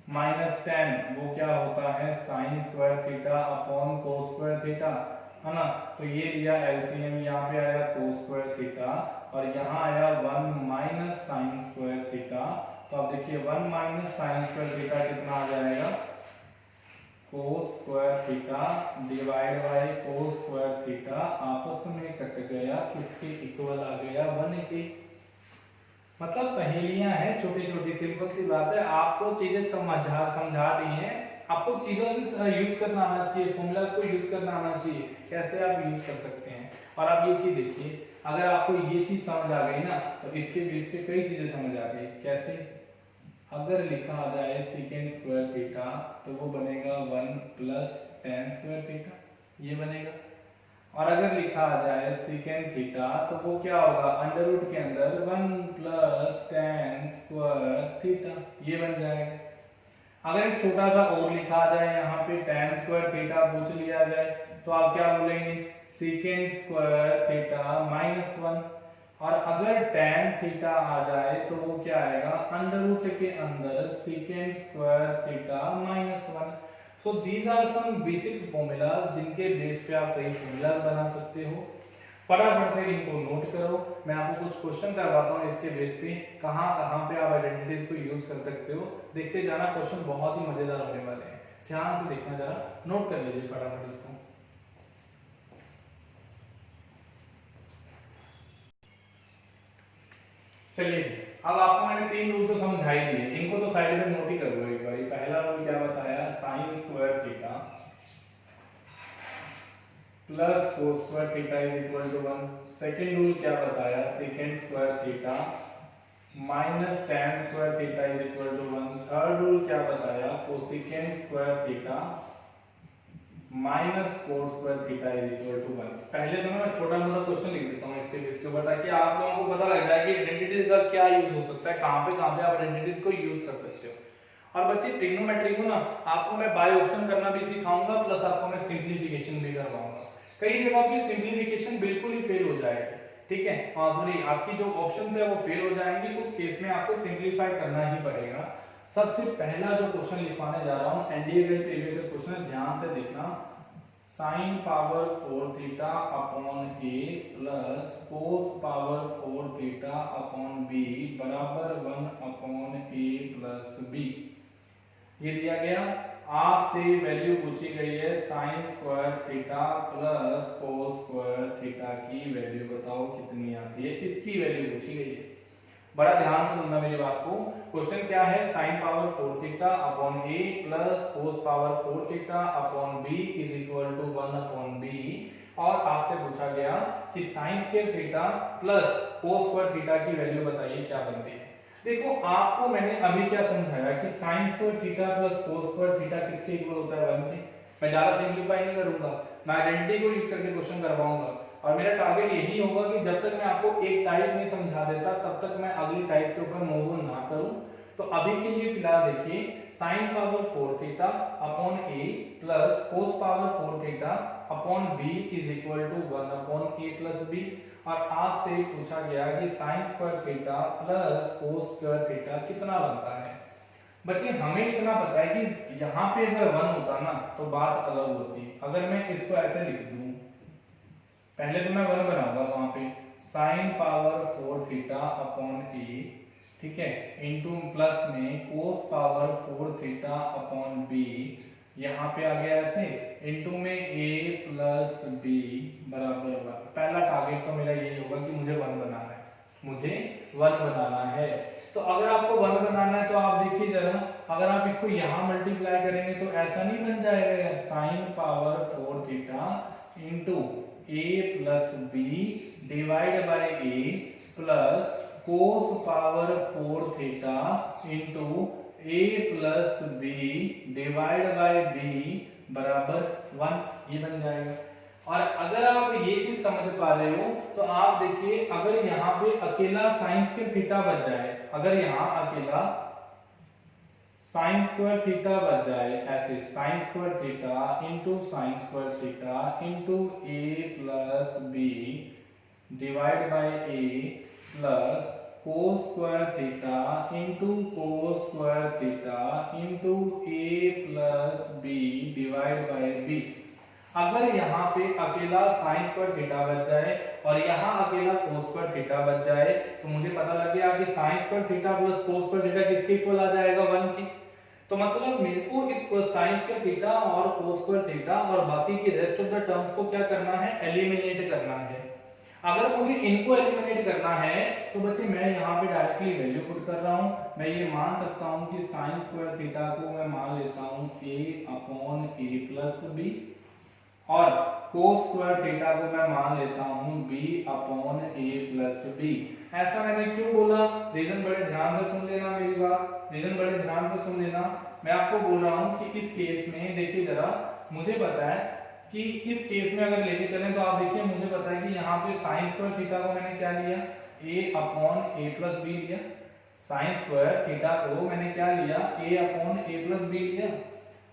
minus tan वो क्या होता है sin square theta upon cos square theta, है ना। तो ये लिया एलसीएम, यहाँ पे आया cos स्क्वायर थीटा और यहाँ आया 1 माइनस sin स्क्वायर थीटा। तो आप देखिए 1 माइनस sin स्क्वायर थीटा कितना आ जाएगा, cos square theta divide bye cos square theta आपस में कट गया, किसके इक्वल आ गया 1 के। मतलब पहेलियां हैं छोटी छोटी, सिंपल सी बात है। आपको चीजें समझा दी हैं, आपको चीजों से यूज करना आना चाहिए, फॉर्मूलाज को यूज करना आना चाहिए, कैसे आप यूज कर सकते हैं। और आप ये चीज देखिए, अगर आपको ये चीज समझ आ गई ना तो इसके बीच पे कई चीजें समझ आ गई। कैसे, अगर लिखा आ जाए सेकेंड स्क्वायर थीटा तो वो बनेगा 1 प्लस tan स्क्वायर थीटा, ये बनेगा। और अगर लिखा आ जाए सेकेंड थीटा तो वो क्या होगा, अंडर रूट के अंदर 1 प्लस tan स्क्वायर थीटा, ये बन जाएगा। अगर एक छोटा सा और लिखा आ जाए यहाँ पे tan स्क्वायर थीटा पूछ लिया जाए तो आप क्या बोलेंगे, सेकेंड स्क्वायर थीटा माइनस 1। और अगर tan थीटा आ जाए तो वो क्या आएगा, अंडर रूट के अंदर secant square theta minus 1। So these are some basic formulas जिनके बेस पे आप कई फॉर्मूलाज बना सकते हो। फटाफट से इनको नोट करो। मैं आपको कुछ क्वेश्चन करवाता हूँ इसके बेस पे, कहाँ कहाँ पे आप आइडेंटिटीज को यूज कर सकते हो। देखते जाना, क्वेश्चन बहुत ही मजेदार होने वाले हैं, ध्यान से देखना, जरा नोट कर लीजिए फटाफट इसको। चलिए, अब आपको मैंने 3 रूल तो समझा ही दिए, इनको तो साइड में नोट ही करो एक बार। पहला रूल क्या बताया, sin square theta plus cos square theta is equal to 1। Second rule क्या बताया, secant square theta minus tan square theta is equal to 1। Third rule क्या बताया, cosecant square theta minus cot square theta is equal to 1। पहले तो मैं छोटा मोटा question लिख देता हूँ इसके बेस के ऊपर, ताकि आप लोगों को पता लग जाए कि आइडेंटिटीज का क्या यूज हो सकता है, कहाँ पे आप आइडेंटिटीज को यूज कर सकते हो। और बच्चे ट्रिग्नोमेट्री को ना आपको मैं बाय ऑप्शन करना भी सिखाऊंगा, प्लस आपको मैं सिंप्लीफिकेशन भी करवाऊंगा। कई जगह पे सिंप्लीफिकेशन बिल्कुल ही फेल हो जाएगा, ठीक है, हाँ सॉरी, आपकी जो ऑप्शन है वो फेल हो जाएंगी, उस केस में आपको सिंप्लीफाई करना ही पड़ेगा। सबसे पहला जो क्वेश्चन लिखवाने जा रहा हूँ एनडीए का प्रीवियस ईयर क्वेश्चन है, ध्यान से देखना। sin power 4 theta upon a plus cos power 4 theta upon b बराबर 1 अपॉन a प्लस b, ये दिया गया। आपसे वैल्यू पूछी गई है sin square theta plus cos square theta की वैल्यू बताओ कितनी आती है, इसकी वैल्यू पूछी गई है। बड़ा ध्यान से सुनना मेरी बात को। क्वेश्चन क्या है, sin power 4 theta upon a plus cos power 4 theta upon b is equal to 1 upon b। और आपसे पूछा गया कि sin square theta plus cos square theta की वैल्यू बताइए क्या बनती है। देखो, आपको मैंने अभी क्या समझाया कि sin square theta plus cos square theta किसके इक्वल होता है, 1 के। मैं ज्यादा सिंपलीफाई नहीं करूंगा, मैं आइडेंटिटी को यूज करके क्वेश्चन करवाऊंगा। और मेरा टारगेट यही होगा कि जब तक मैं आपको एक टाइप नहीं समझा देता तब तक मैं अगली टाइप के ऊपर मूव ना करूं। तो अभी के लिए फिलहाल देखिए sin power 4 theta upon a plus cos power 4 theta upon b is equal to 1 upon a plus b। और आपसे पूछा गया कि sin square theta plus cos square theta कितना बनता है। बच्चे हमें इतना पता है कि यहाँ पे अगर 1 होता ना तो बात अलग होती। अगर मैं इसको ऐसे लिख दूं, पहले तो मैं 1 बनाऊंगा वहां पे sin power 4 theta upon a, ठीक है, इनटू प्लस में cos power 4 theta upon b, यहाँ पे आ गया ऐसे, इनटू में a प्लस b बराबर 1। पहला टारगेट तो मेरा यही होगा कि मुझे 1 बनाना है, मुझे 1 बनाना है। तो अगर आपको 1 बनाना है तो आप देखिए जरा, अगर आप इसको यहाँ मल्टीप्लाई करेंगे तो ऐसा नहीं बन जाएगा sin power 4 theta into a plus b divide by a plus cos power 4 theta into a plus b divide by b बराबर 1, ये बन जाएगा। और अगर आप ये चीज समझ पा रहे हो तो आप देखिए, अगर यहाँ पे अकेला साइन स्क्वायर थीटा बच जाए, अगर यहाँ अकेला साइन स्क्वायर थीटा बच जाए ऐसे, sign square theta into sine square theta into a plus b divide by a plus cos square theta into cos square theta into a plus b divide by b। अगर यहाँ पे अकेला sign square theta बच जाए और यहाँ अकेला cos square theta बच जाए तो मुझे पता लग गया कि sign square theta plus cos square theta किसके इक्वल आ जाएगा, 1 की। तो मतलब मेरे को इस साइन स्क्वायर थीटा और cos स्क्वायर थीटा और बाकी के रेस्ट ऑफ द टर्म्स को क्या करना है, एलिमिनेट करना है। अगर मुझे इनको एलिमिनेट करना है तो बच्चे मैं यहाँ पे डायरेक्टली वैल्यू पुट कर रहा हूँ। मैं ये मान सकता हूँ कि साइन स्क्वायर थीटा को मैं मान लेता हूँ a upon a plus b और cos स्क्वायर थीटा को मैं मान लेता हूँ b upon a plus b। ऐसा मैंने क्यों बोला, रीजन बड़े ध्यान से सुन लेना मेरी बात, रीजन बड़े ध्यान से सुन लेना। मैं आपको बोल रहा हूँ कि इस केस में देखिए जरा, मुझे पता है कि इस केस में अगर लेके चलें तो आप देखिए मुझे पता है कि यहाँ पे साइन स्क्वायर थीटा को मैंने क्या लिया, a upon a plus b लिया। साइन स्क्वायर थीटा को मैंने क्या लिया, a upon a plus b लिया।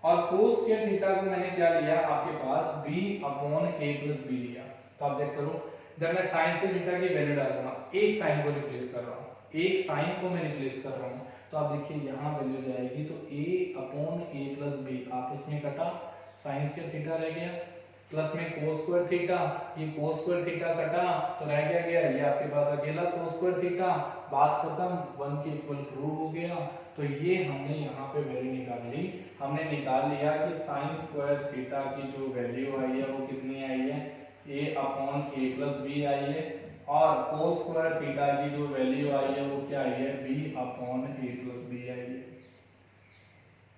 और cos स्क्वायर थीटा को मैंने क्या लिया, आपके पास b upon a plus b लिया। तो आप देख करो, जब मैं साइन स्क्वायर थीटा की वैल्यू डालूंगा, एक साइन को रिप्लेस कर रहा हूँ, एक साइन को मैं रिप्लेस कर रहा हूँ, तो आप देखिए यहाँ वैल्यू जाएगी तो a upon a plus b आपस में कटा, साइन स्क्वायर थीटा रह गया, प्लस में cos स्क्वायर थीटा, ये cos स्क्वायर थीटा कटा तो रह गया ये आपके पास अकेला cos स्क्वायर थीटा, बात खत्म, 1 के इक्वल प्रूव हो गया। तो ये हमने यहाँ पे वैल्यू निकाल ली, हमने निकाल लिया कि साइन स्क्वायर थीटा की जो वैल्यू आई है वो कितनी आई है, a upon a plus b आई है, और cos स्क्वायर थीटा की जो वैल्यू आई है वो क्या आई है, b upon a plus b आई है।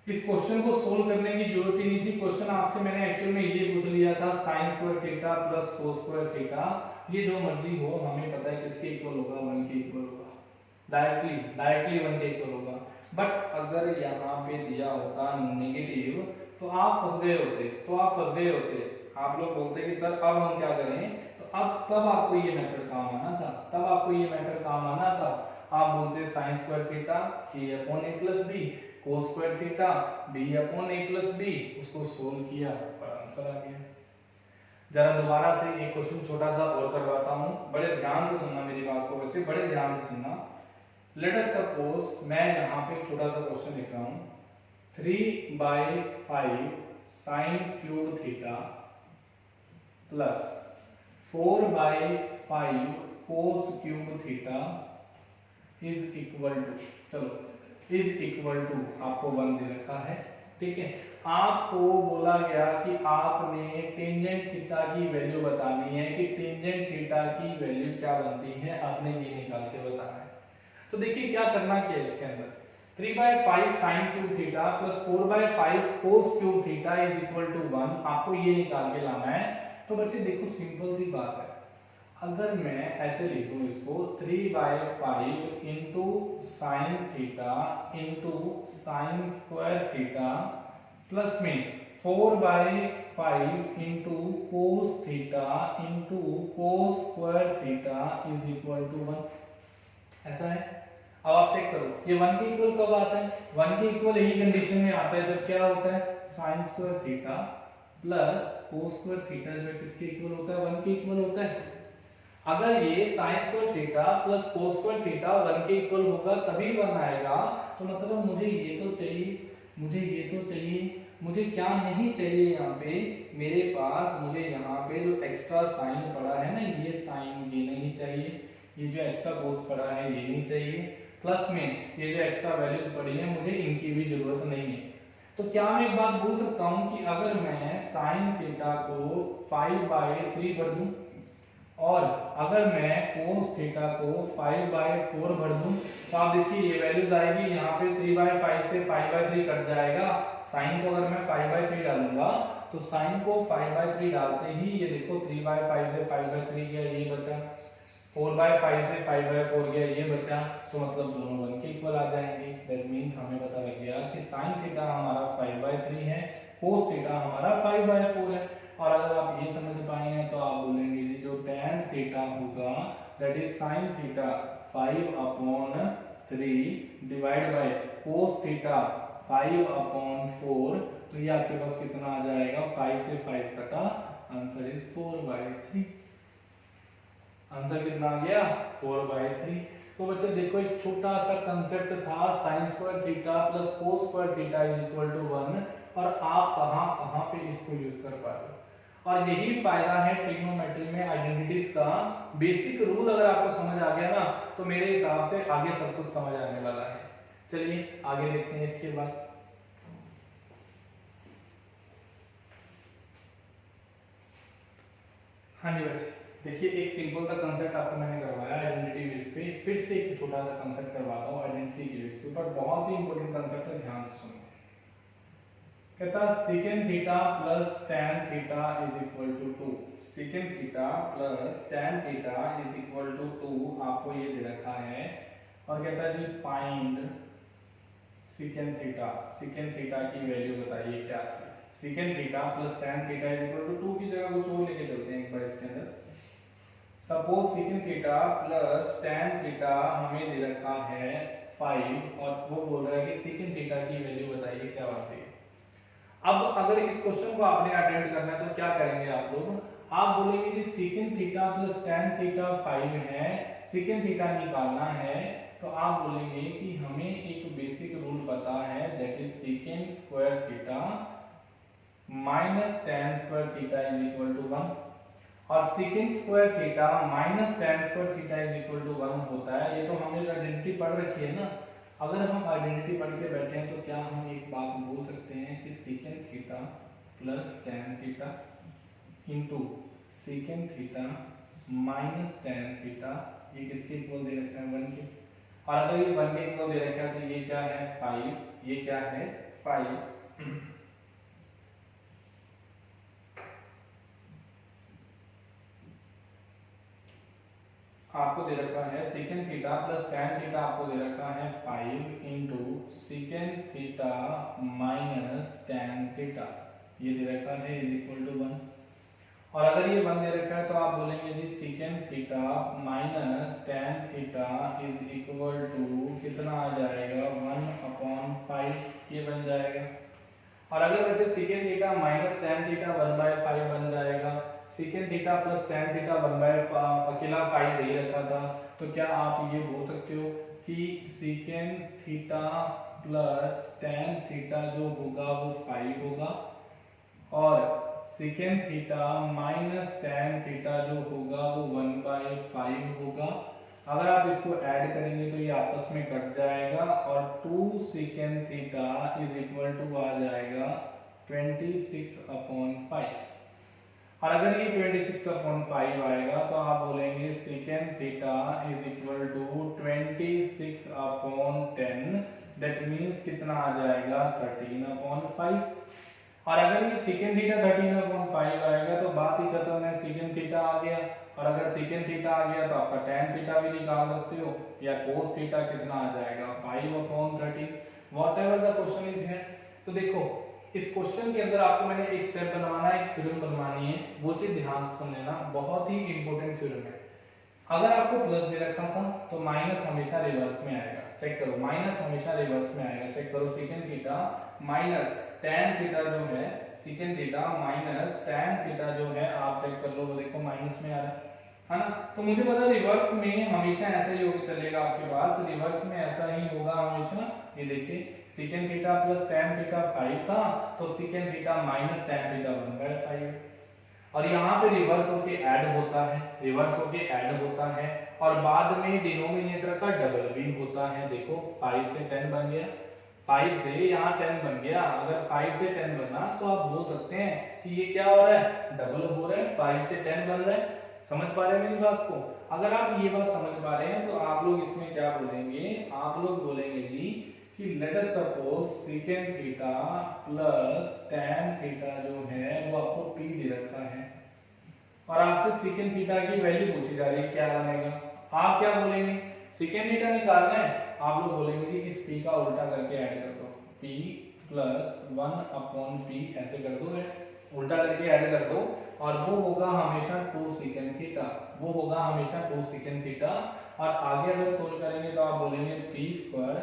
इस क्वेश्चन को सोल्व करने की जरूरत ही नहीं थी, क्वेश्चन आपसे मैंने एक्चुअल में ये पूछ लिया था, sign square theta plus cos square theta, ये जो मर्जी हो हमें पता है किसके इक्वल होगा, 1 के इक्वल होगा, डायरेक्टली 1 के इक्वल होगा। बट अगर यहाँ पे दिया होता नेगेटिव तो आप फंस गए होते, आप लोग बोलते कि सर अब हम क्या करें, तो अब तब आपको ये मेथड काम आना था, आप बोलते sign square theta a upon a plus b, cos square theta b upon a plus b, उसको सोल्व किया और आंसर आ गया। जरा दोबारा से एक क्वेश्चन छोटा सा और करवाता हूँ, बड़े ध्यान से सुनना मेरी बात को बच्चे, बड़े ध्यान से सुनना। लेट अस सपोज मैं यहाँ पे छोटा सा क्वेश्चन लिख रहा हूँ, 3/5 sine cube theta plus 4/5 cos cube theta is equal to, चलो इज इक्वल टू आपको 1 दे रखा है, ठीक है। आपको बोला गया कि आपने टेंजेंट थीटा की वैल्यू बतानी है कि टेंजेंट थीटा की वैल्यू क्या बनती है, आपने ये निकाल के बताना है। तो देखिए क्या करना क्या है इसके अंदर, 3/5 sine cube theta plus 4/5 cos cube theta is equal to 1, आपको ये निकाल के लाना है। तो बच्चे देखो सिंपल सी बात है, अगर मैं ऐसे लिखूं इसको 3/5 into sine theta into sine square theta plus में 4/5 into cos theta into cos square theta is equal to 1। ऐसा है। अब आप चेक करो ये 1 के इक्वल कब आता है, 1 के इक्वल यही कंडीशन में आता है जब क्या होता है sign square theta plus cos square theta जो है किसके इक्वल होता है 1 के इक्वल होता है। अगर ये sign square theta plus cos square theta 1 के इक्वल होगा तभी 1 आएगा। तो मतलब मुझे ये तो चाहिए, मुझे ये तो चाहिए, मुझे क्या नहीं चाहिए यहाँ पे मेरे पास, मुझे यहाँ पे जो एक्स्ट्रा साइन पड़ा है ना ये साइन ये नहीं चाहिए, ये जो एक्स्ट्रा कोस पड़ा है ये नहीं चाहिए, प्लस में ये जो एक्स्ट्रा वैल्यूज पड़ी है मुझे इनकी भी जरूरत नहीं है। तो क्या मैं एक बात बोल सकता हूँ कि अगर मैं साइन थीटा को 5/3 भर दूं और अगर मैं कोस थीटा को 5/4 भर दूं तो आप देखिए ये वैल्यूज आएगी यहाँ पे 3/5 से 5/3 कट जाएगा। साइन को अगर मैं 5/3 डालूंगा तो साइन को 5/3 डालते ही ये देखो 3/5 से 5/3 गया ये बचा, 4/5 से 5/4 गया ये बचा, तो मतलब दोनों 1 के इक्वल आ जाएंगे। दैट मींस हमें पता लग गया कि साइन थीटा हमारा 5/3 है, कोस थीटा हमारा 5/4 है। और अगर आप ये समझ पाए हैं तो आप बोलेंगे जी जो tan थीटा होगा that is sin theta 5/3 divide by cos theta 5/4। तो ये आपके पास कितना आ जाएगा 5 से 5 कटा, आंसर इज 4/3। आंसर कितना आ गया 4/3। तो बच्चे देखो एक छोटा सा कंसेप्ट था sin square theta plus cos square theta is equal to 1 और आप कहां पे इसको यूज कर पा रहे हो। और यही फायदा है ट्रिग्नोमेट्री में आइडेंटिटीज का। बेसिक रूल अगर आपको समझ आ गया ना तो मेरे हिसाब से आगे सब कुछ समझ आने वाला है। चलिए आगे देखते हैं इसके बाद। हाँ जी बच्चे देखिए एक सिंपल सा कंसेप्ट आपको मैंने करवाया आइडेंटिटी बेस पे, फिर से एक छोटा सा कंसेप्ट करवाता हूँ आइडेंटिटी के बेस पे, पर बहुत ही इंपॉर्टेंट कंसेप्ट है, ध्यान से सुनो। कहता secant theta plus tan theta is equal to 2, second theta plus tan theta is equal to 2 आपको ये दे रखा है। और कहता है जी फाइंड सेकेंड थीटा की वैल्यू बताइए क्या थी। Secant theta plus tan theta is equal to 2 की जगह कुछ और लेके चलते हैं एक बार इसके अंदर। Suppose second theta plus tan theta हमें दे रखा है 5 और वो बोल रहा है कि सेकेंड थीटा की वैल्यू बताइए क्या बनती है। अब अगर इस क्वेश्चन को आपने अटेम्प्ट करना है तो क्या करेंगे आप लोग, आप बोलेंगे जी second theta plus tan theta 5 है, सेकेंड थीटा निकालना है। तो आप बोलेंगे कि हमें एक बेसिक रूल पता है that is secant square theta minus tan square theta is equal to 1 और secant square theta minus tan square theta is equal to 1 होता है। ये तो हमने आइडेंटिटी पढ़ रखी है ना। अगर हम आइडेंटिटी पढ़ के बैठे हैं तो क्या हम एक बात बोल सकते हैं कि second theta plus tan theta into second theta minus tan theta ये किसके इक्वल दे रखा है 1 के। और अगर ये 1 के इक्वल दे रखा है तो ये क्या है 5, ये क्या है 5। आपको दे रखा है second theta plus tan theta आपको दे रखा है 5 into second theta minus tan theta ये दे रखा है इज इक्वल टू 1। और अगर ये 1 दे रखा है तो आप बोलेंगे जी second theta minus tan theta is equal to कितना आ जाएगा 1/5 ये बन जाएगा। और अगर बच्चे second theta minus tan theta 1/5 बन जाएगा। Second theta plus tan theta 1/5 अकेला 5 दे रखा था तो क्या आप ये बोल सकते हो कि second theta plus tan theta जो होगा वो 5 होगा और second theta minus tan theta जो होगा वो 1/5 होगा। अगर आप इसको ऐड करेंगे तो ये आपस में कट जाएगा और 2 second theta is equal to आ जाएगा 26/5। और अगर ये 26/5 आएगा तो आप बोलेंगे secant theta is equal to 26/10 that means कितना आ जाएगा 13/5। और अगर ये सेकेंड थीटा 13/5 आएगा तो बात ही खत्म है, सेकेंड थीटा आ गया। और अगर सेकेंड थीटा आ गया तो आपका tan थीटा भी निकाल सकते हो या cos थीटा कितना आ जाएगा 5/13 व्हाटएवर द क्वेश्चन इज है। तो देखो इस क्वेश्चन के अंदर आपको मैंने एक स्टेप बनवाना है, एक थ्योरम बनवानी है, वो चीज ध्यान से सुन लेना, बहुत ही इंपॉर्टेंट थ्योरम है। अगर आपको प्लस दे रखा था तो माइनस हमेशा रिवर्स में आएगा, चेक करो, माइनस हमेशा रिवर्स में आएगा, चेक करो, second theta minus tan theta जो है, second theta minus tan theta जो है, आप चेक कर लो, वो देखो माइनस में आ रहा है ना। तो मुझे पता है रिवर्स में हमेशा ऐसा ही होकर चलेगा आपके पास, रिवर्स में ऐसा ही होगा हमेशा। ये देखिए second theta plus tan theta 5 था, तो second theta minus tan theta बन गया 5, और यहाँ पे रिवर्स होके ऐड होता है, रिवर्स होके ऐड होता है, और बाद में डिनोमिनेटर का डबल भी होता है। देखो 5 से 10 बन गया, 5 से यहाँ 10 बन गया। अगर 5 से 10 बना तो आप बोल सकते हैं कि ये क्या हो रहा है, डबल हो रहा है, 5 से 10 बन रहा है। समझ पा रहे हैं मेरी बात को? अगर आप ये बात समझ पा रहे हैं तो आप लोग इसमें क्या बोलेंगे, आप लोग बोलेंगे जी कि let us suppose second theta plus tan theta जो है वो आपको p दे रखा है, और आपसे सेकंड थीटा की वैल्यू पूछी जा रही है, क्या बनेगा? आप क्या बोलेंगे, सेकंड थीटा निकालना है, आप लोग बोलेंगे कि इस p का उल्टा करके ऐड कर दो, p प्लस 1/p ऐसे कर दो, उल्टा करके ऐड कर दो, और वो होगा हमेशा 2 सेकंड थीटा, वो होगा हमेशा 2 सेकंड थीटा। और आगे अगर सोल्व करेंगे तो आप बोलेंगे p²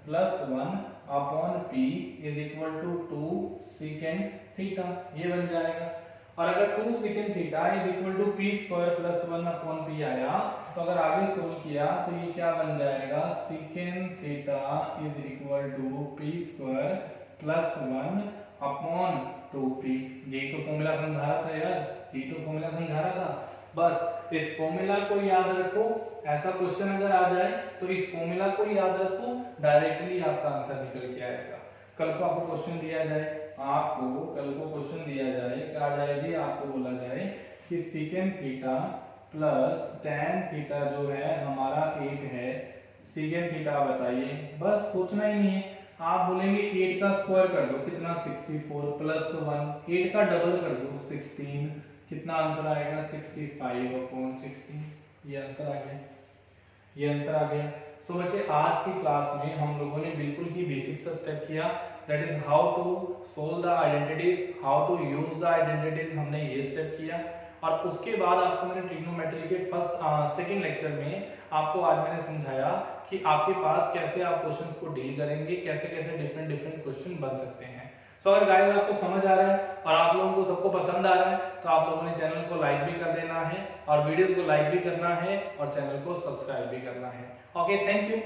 plus 1/p is equal to 2 secant theta, ये बन जाएगा। और अगर 2 secant theta is equal to p² plus 1/p आया, तो अगर आगे सोल्व किया तो ये क्या बन जाएगा, secant theta is equal to p² plus 1/2p। यही तो फॉर्मूला समझा रहा था यार, यही तो फॉर्मूला समझा रहा था। बस इस फॉर्मूला को याद रखो, ऐसा क्वेश्चन अगर आ जाए तो इस फॉर्मूला को याद रखो, डायरेक्टली आपका आंसर निकल के आएगा। कल को आपको क्वेश्चन दिया जाए, आपको कल को क्वेश्चन दिया जाए, क्या आ जाए जी, आपको बोला जाए कि second theta plus tan theta जो है हमारा 8 है, सेकंड थीटा बताइए, बस सोचना ही नहीं है, आप बोलेंगे 8 का स्क्वायर कर दो, कितना 64 प्लस 1, 8 का डबल कर दो 16, कितना आंसर आएगा 65/16, ये आंसर आ गया, ये आंसर आ गया। सो बच्चे आज की क्लास में हम लोगों ने बिल्कुल ही बेसिक सा स्टेप किया, that is how to solve the identities, how to use the identities, हमने ये स्टेप किया। और उसके बाद आपको मैंने ट्रिग्नोमेट्री के सेकंड लेक्चर में आपको आज मैंने समझाया कि आपके पास कैसे आप क्वेश्चंस को डील करेंगे, कैसे कैसे डिफरेंट क्वेश्चन बन सकते हैं। सो अगर गाइस आपको समझ आ रहा है और आप लोगों को सबको पसंद आ रहा है तो आप लोगों ने चैनल को लाइक भी कर देना है, और वीडियोस को लाइक भी करना है, और चैनल को सब्सक्राइब भी करना है। Okay, thank you.